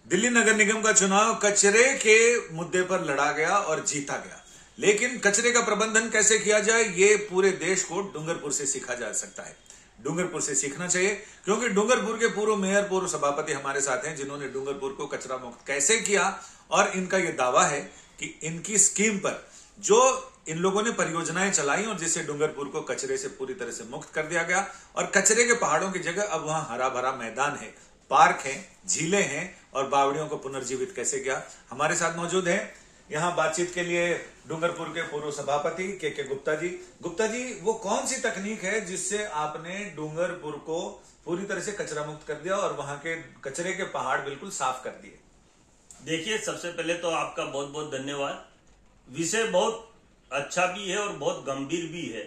दिल्ली नगर निगम का चुनाव कचरे के मुद्दे पर लड़ा गया और जीता गया। लेकिन कचरे का प्रबंधन कैसे किया जाए, ये पूरे देश को डूंगरपुर से सीखा जा सकता है। डूंगरपुर से सीखना चाहिए, क्योंकि डूंगरपुर के पूर्व मेयर, पूर्व सभापति हमारे साथ हैं, जिन्होंने डूंगरपुर को कचरा मुक्त कैसे किया। और इनका यह दावा है कि इनकी स्कीम पर जो इन लोगों ने परियोजनाएं चलाई और जिससे डूंगरपुर को कचरे से पूरी तरह से मुक्त कर दिया गया और कचरे के पहाड़ों की जगह अब वहां हरा भरा मैदान है, पार्क है, झीलें हैं और बावड़ियों को पुनर्जीवित कैसे किया। हमारे साथ मौजूद हैं यहां बातचीत के लिए डूंगरपुर के पूर्व सभापति के गुप्ता जी। गुप्ता जी, वो कौन सी तकनीक है जिससे आपने डूंगरपुर को पूरी तरह से कचरा मुक्त कर दिया और वहां के कचरे के पहाड़ बिल्कुल साफ कर दिए? देखिए, सबसे पहले तो आपका बहुत बहुत धन्यवाद। विषय बहुत अच्छा भी है और बहुत गंभीर भी है।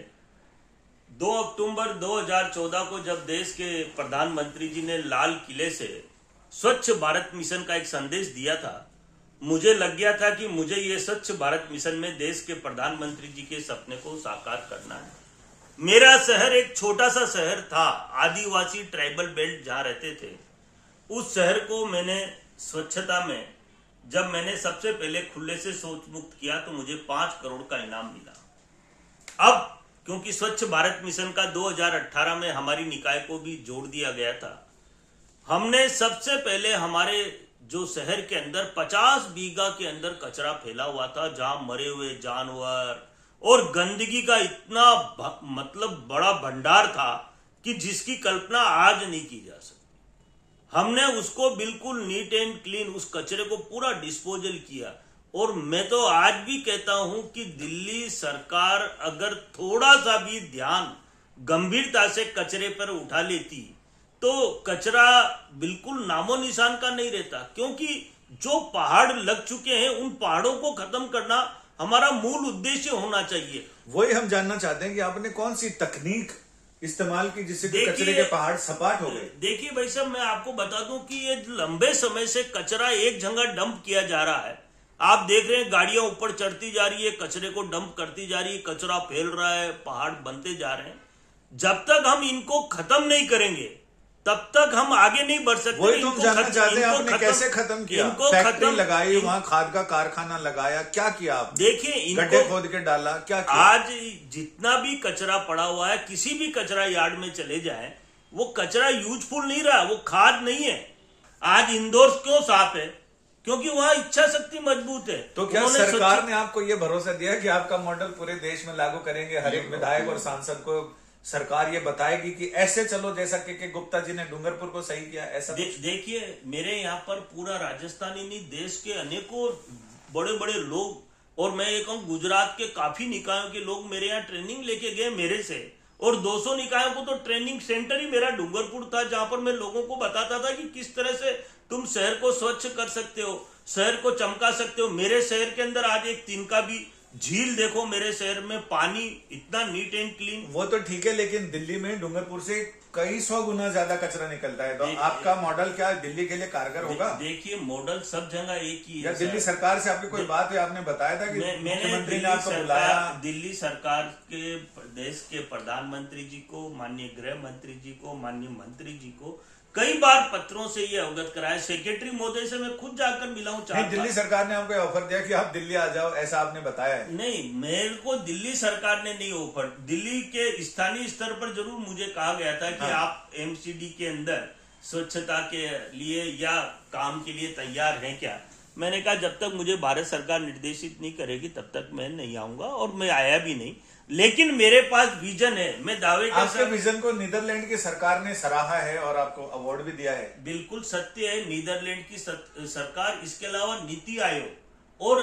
2 अक्टूबर 2014 को जब देश के प्रधानमंत्री जी ने लाल किले से स्वच्छ भारत मिशन का एक संदेश दिया था, मुझे लग गया था कि मुझे ये स्वच्छ भारत मिशन में देश के प्रधानमंत्री जी के सपने को साकार करना है। मेरा शहर एक छोटा सा शहर था, आदिवासी ट्राइबल बेल्ट जहां रहते थे। उस शहर को मैंने स्वच्छता में जब मैंने सबसे पहले खुले से शौच मुक्त किया तो मुझे 5 करोड़ का इनाम मिला। अब क्योंकि स्वच्छ भारत मिशन का 2018 में हमारी निकाय को भी जोड़ दिया गया था, हमने सबसे पहले हमारे जो शहर के अंदर 50 बीघा के अंदर कचरा फैला हुआ था, जहां मरे हुए जानवर और गंदगी का इतना मतलब बड़ा भंडार था कि जिसकी कल्पना आज नहीं की जा सकती। हमने उसको बिल्कुल नीट एंड क्लीन, उस कचरे को पूरा डिस्पोजल किया। और मैं तो आज भी कहता हूं कि दिल्ली सरकार अगर थोड़ा सा भी ध्यान गंभीरता से कचरे पर उठा लेती तो कचरा बिल्कुल नामो निशान का नहीं रहता। क्योंकि जो पहाड़ लग चुके हैं उन पहाड़ों को खत्म करना हमारा मूल उद्देश्य होना चाहिए। वही हम जानना चाहते हैं कि आपने कौन सी तकनीक इस्तेमाल की जिससे कचरे के पहाड़ सपाट हो गए। देखिए भाई साहब, मैं आपको बता दूं कि ये लंबे समय से कचरा एक जगह डंप किया जा रहा है। आप देख रहे हैं गाड़ियां ऊपर चढ़ती जा रही है, कचरे को डंप करती जा रही है, कचरा फैल रहा है, पहाड़ बनते जा रहे हैं। जब तक हम इनको खत्म नहीं करेंगे तब तक हम आगे नहीं बढ़ सकते। वही तुम जानना चाहते हैं आपने कैसे खत्म किया? इनको फैक्ट्री लगाई, वहां खाद का कारखाना लगाया, क्या किया आपने? देखिए, गड्ढे खोद के डाला, क्या किया? आज जितना भी कचरा पड़ा हुआ है, किसी भी कचरा यार्ड में चले जाएं, वो कचरा यूजफुल नहीं रहा, वो खाद नहीं है। आज इंदौर क्यों साफ है? क्योंकि वहां इच्छा शक्ति मजबूत है। तो क्या सरकार ने आपको ये भरोसा दिया कि आपका मॉडल पूरे देश में लागू करेंगे? हर एक विधायक और सांसद को सरकार ये बताएगी कि ऐसे चलो, जैसा कि गुप्ता जी ने डूंगरपुर को सही किया, ऐसा? देखिए, मेरे यहाँ पर पूरा राजस्थान ही नहीं, देश के अनेकों बड़े बड़े लोग, और मैं ये कहूँ गुजरात के काफी निकायों के लोग मेरे यहाँ ट्रेनिंग लेके गए मेरे से। और 200 निकायों को तो ट्रेनिंग सेंटर ही मेरा डूंगरपुर था, जहां पर मैं लोगों को बताता था कि किस तरह से तुम शहर को स्वच्छ कर सकते हो, शहर को चमका सकते हो। मेरे शहर के अंदर आज एक तिनका भी झील देखो, मेरे शहर में पानी इतना नीट एंड क्लीन। वो तो ठीक है, लेकिन दिल्ली में डूंगरपुर से कई 100 गुना ज्यादा कचरा निकलता है। तो आपका मॉडल क्या दिल्ली के लिए कारगर होगा? देखिए, मॉडल सब जगह एक ही है। दिल्ली सरकार से आपकी कोई बात है? आपने बताया था कि मुख्यमंत्री ने आपको बुलाया। दिल्ली सरकार के देश के प्रधानमंत्री जी को, माननीय गृह मंत्री जी को, माननीय मंत्री जी को कई बार पत्रों से ये अवगत कराया। सेक्रेटरी महोदय से मैं खुद जाकर मिला हूं। दिल्ली सरकार ने आपको ऑफर दिया कि आप दिल्ली आ जाओ, ऐसा आपने बताया है? नहीं, मेरे को दिल्ली सरकार ने नहीं ऑफर, दिल्ली के स्थानीय स्तर पर जरूर मुझे कहा गया था कि आप एमसीडी के अंदर स्वच्छता के लिए या काम के लिए तैयार हैं क्या? मैंने कहा जब तक मुझे भारत सरकार निर्देशित नहीं करेगी तब तक मैं नहीं आऊंगा, और मैं आया भी नहीं। लेकिन मेरे पास विजन है, मैं दावे के आपके विजन को नीदरलैंड की सरकार ने सराहा है और आपको अवार्ड भी दिया है। बिल्कुल सत्य है, नीदरलैंड की सरकार, इसके अलावा नीति आयोग और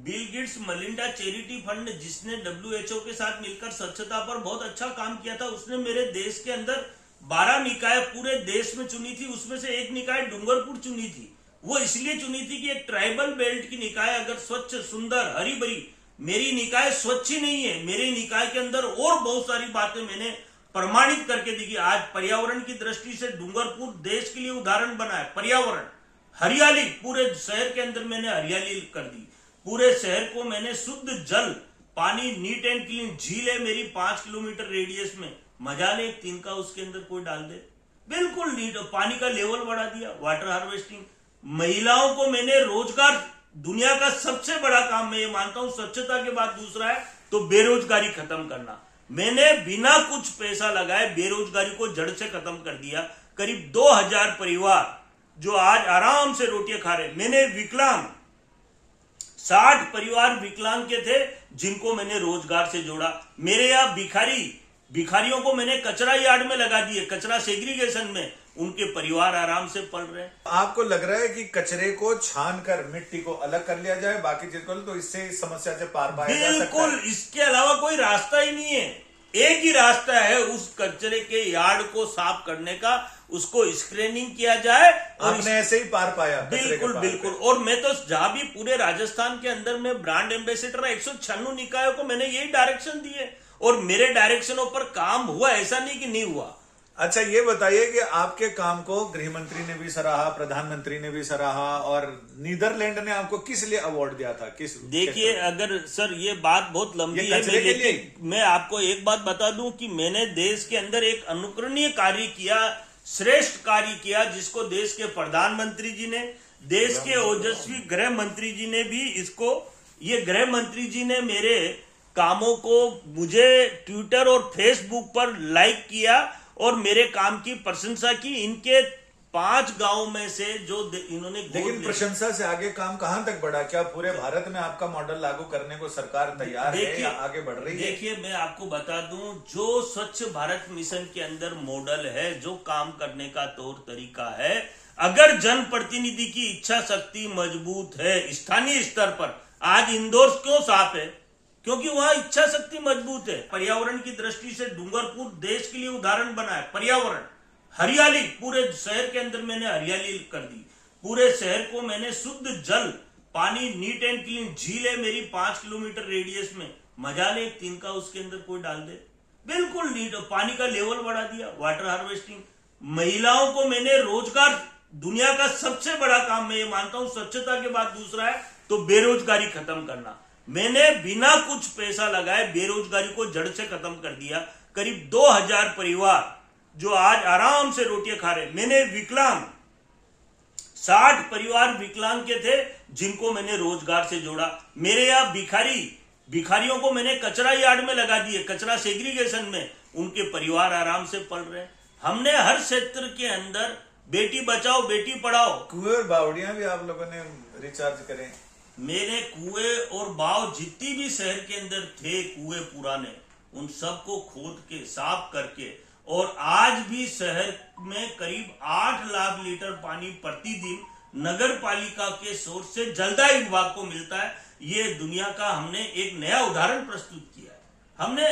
Bill Gates Melinda charity fund, जिसने WHO के साथ मिलकर स्वच्छता पर बहुत अच्छा काम किया था, उसने मेरे देश के अंदर 12 निकाय पूरे देश में चुनी थी। उसमें से एक निकाय डूंगरपुर चुनी थी। वो इसलिए चुनी थी कि एक ट्राइबल बेल्ट की निकाय अगर स्वच्छ, सुंदर, हरी भरी, मेरी निकाय स्वच्छ ही नहीं है, मेरी निकाय के अंदर और बहुत सारी बातें मैंने प्रमाणित करके दी कि आज पर्यावरण की दृष्टि से डूंगरपुर देश के लिए उदाहरण बना है। पर्यावरण, हरियाली, पूरे शहर के अंदर मैंने हरियाली कर दी। पूरे शहर को मैंने शुद्ध जल, पानी, नीट एंड क्लीन, झील है मेरी 5 किलोमीटर रेडियस में, मजा ले एक तिनका उसके अंदर कोई डाल दे, बिल्कुल नीट, पानी का लेवल बढ़ा दिया, वाटर हार्वेस्टिंग, महिलाओं को मैंने रोजगार, दुनिया का सबसे बड़ा काम मैं ये मानता हूं, स्वच्छता के बाद दूसरा है तो बेरोजगारी खत्म करना। मैंने बिना कुछ पैसा लगाए बेरोजगारी को जड़ से खत्म कर दिया। करीब 2000 परिवार जो आज आराम से रोटियां खा रहे। मैंने विकलांग 60 परिवार विकलांग के थे जिनको मैंने रोजगार से जोड़ा। मेरे यहाँ भिखारियों को मैंने कचरा यार्ड में लगा दिए, कचरा सेग्रीगेशन में, उनके परिवार आराम से पल रहे हैं। आपको लग रहा है कि कचरे को छान कर मिट्टी को अलग कर लिया जाए, बाकी चीज को, तो इससे इस समस्या से पार पाया जा सकता है? बिल्कुल, इसके अलावा कोई रास्ता ही नहीं है। एक ही रास्ता है उस कचरे के यार्ड को साफ करने का, उसको स्क्रीनिंग किया जाए। और आपने ऐसे ही पार पाया? बिल्कुल बिल्कुल। और मैं तो जहां भी पूरे राजस्थान के अंदर में ब्रांड एम्बेसडर 196 निकायों को मैंने यही डायरेक्शन दिए और मेरे डायरेक्शनों पर काम हुआ, ऐसा नहीं कि नहीं हुआ। अच्छा, ये बताइए कि आपके काम को गृह मंत्री ने भी सराहा, प्रधानमंत्री ने भी सराहा, और नीदरलैंड ने आपको किस लिए अवार्ड दिया था? किस? देखिए, अगर सर ये बात बहुत लंबी है, लेकिन मैं आपको एक बात बता दूं कि मैंने देश के अंदर एक अनुकरणीय कार्य किया, श्रेष्ठ कार्य किया, जिसको देश के प्रधानमंत्री जी ने, देश के ओजस्वी गृह मंत्री जी ने भी इसको, ये गृह मंत्री जी ने मेरे कामों को मुझे ट्विटर और फेसबुक पर लाइक किया और मेरे काम की प्रशंसा की। इनके 5 गांव में से जो इन्होंने, लेकिन प्रशंसा से आगे काम कहां तक बढ़ा? क्या पूरे भारत में आपका मॉडल लागू करने को सरकार तैयार है या आगे बढ़ रही है? देखिए, मैं आपको बता दूं, जो स्वच्छ भारत मिशन के अंदर मॉडल है, जो काम करने का तौर तरीका है, अगर जनप्रतिनिधि की इच्छा शक्ति मजबूत है स्थानीय स्तर पर, आज इंदौर क्यों साफ है? क्योंकि वहां इच्छा शक्ति मजबूत है। पर्यावरण की दृष्टि से डूंगरपुर देश के लिए उदाहरण बना है। पर्यावरण, हरियाली, पूरे शहर के अंदर मैंने हरियाली कर दी। पूरे शहर को मैंने शुद्ध जल, पानी, नीट एंड क्लीन, झील है मेरी 5 किलोमीटर रेडियस में, मजा ले एक तिनका उसके अंदर कोई डाल दे, बिल्कुल नीट। पानी का लेवल बढ़ा दिया, वाटर हार्वेस्टिंग। महिलाओं को मैंने रोजगार, दुनिया का सबसे बड़ा काम मैं ये मानता हूं, स्वच्छता के बाद दूसरा है तो बेरोजगारी खत्म करना। मैंने बिना कुछ पैसा लगाए बेरोजगारी को जड़ से खत्म कर दिया। करीब 2000 परिवार जो आज आराम से रोटियां खा रहे। मैंने विकलांग 60 परिवार विकलांग के थे जिनको मैंने रोजगार से जोड़ा। मेरे यहाँ भिखारियों को मैंने कचरा यार्ड में लगा दिए, कचरा सेग्रीगेशन में, उनके परिवार आराम से पल रहे हैं। हमने हर क्षेत्र के अंदर बेटी बचाओ बेटी पढ़ाओ। कुएं और बावड़ियां भी आप लोगों ने रिचार्ज करें? मेरे कुएं और बाव जितनी भी शहर के अंदर थे कुएं पुराने, उन सबको खोद के साफ करके, और आज भी शहर में करीब 8 लाख लीटर पानी प्रतिदिन नगर पालिका के सोर्स से जलदाय विभाग को मिलता है। ये दुनिया का हमने एक नया उदाहरण प्रस्तुत किया है। हमने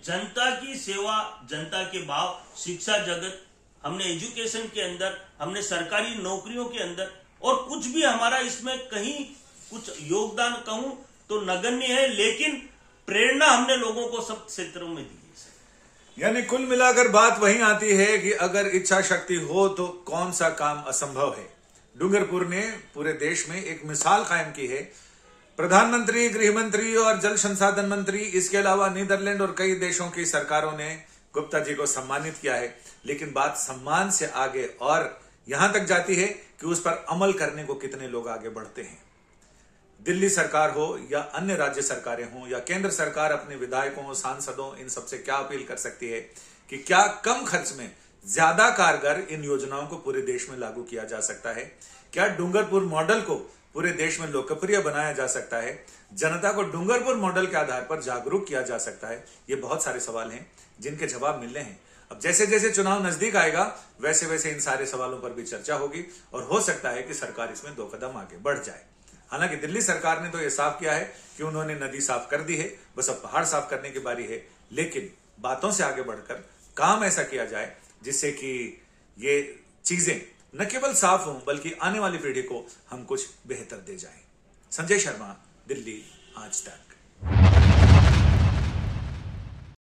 जनता की सेवा, जनता के भाव, शिक्षा जगत, हमने एजुकेशन के अंदर, हमने सरकारी नौकरियों के अंदर, और कुछ भी हमारा इसमें कहीं कुछ योगदान कहूं तो नगण्य है, लेकिन प्रेरणा हमने लोगों को सब क्षेत्रों में दी है। यानी कुल मिलाकर बात वहीं आती है कि अगर इच्छा शक्ति हो तो कौन सा काम असंभव है। डूंगरपुर ने पूरे देश में एक मिसाल कायम की है। प्रधानमंत्री, गृह मंत्री और जल संसाधन मंत्री, इसके अलावा नीदरलैंड और कई देशों की सरकारों ने गुप्ता जी को सम्मानित किया है। लेकिन बात सम्मान से आगे और यहां तक जाती है कि उस पर अमल करने को कितने लोग आगे बढ़ते हैं। दिल्ली सरकार हो या अन्य राज्य सरकारें हो या केंद्र सरकार अपने विधायकों, सांसदों, इन सबसे क्या अपील कर सकती है कि क्या कम खर्च में ज्यादा कारगर इन योजनाओं को पूरे देश में लागू किया जा सकता है? क्या डूंगरपुर मॉडल को पूरे देश में लोकप्रिय बनाया जा सकता है? जनता को डूंगरपुर मॉडल के आधार पर जागरूक किया जा सकता है? ये बहुत सारे सवाल हैं जिनके जवाब मिलने हैं। अब जैसे जैसे चुनाव नजदीक आएगा वैसे वैसे इन सारे सवालों पर भी चर्चा होगी और हो सकता है कि सरकार इसमें 2 कदम आगे बढ़ जाए। हालांकि दिल्ली सरकार ने तो यह साफ किया है कि उन्होंने नदी साफ कर दी है, बस अब पहाड़ साफ करने की बारी है। लेकिन बातों से आगे बढ़कर काम ऐसा किया जाए जिससे कि ये चीजें न केवल साफ हों बल्कि आने वाली पीढ़ी को हम कुछ बेहतर दे जाएं। संजय शर्मा, दिल्ली आज तक।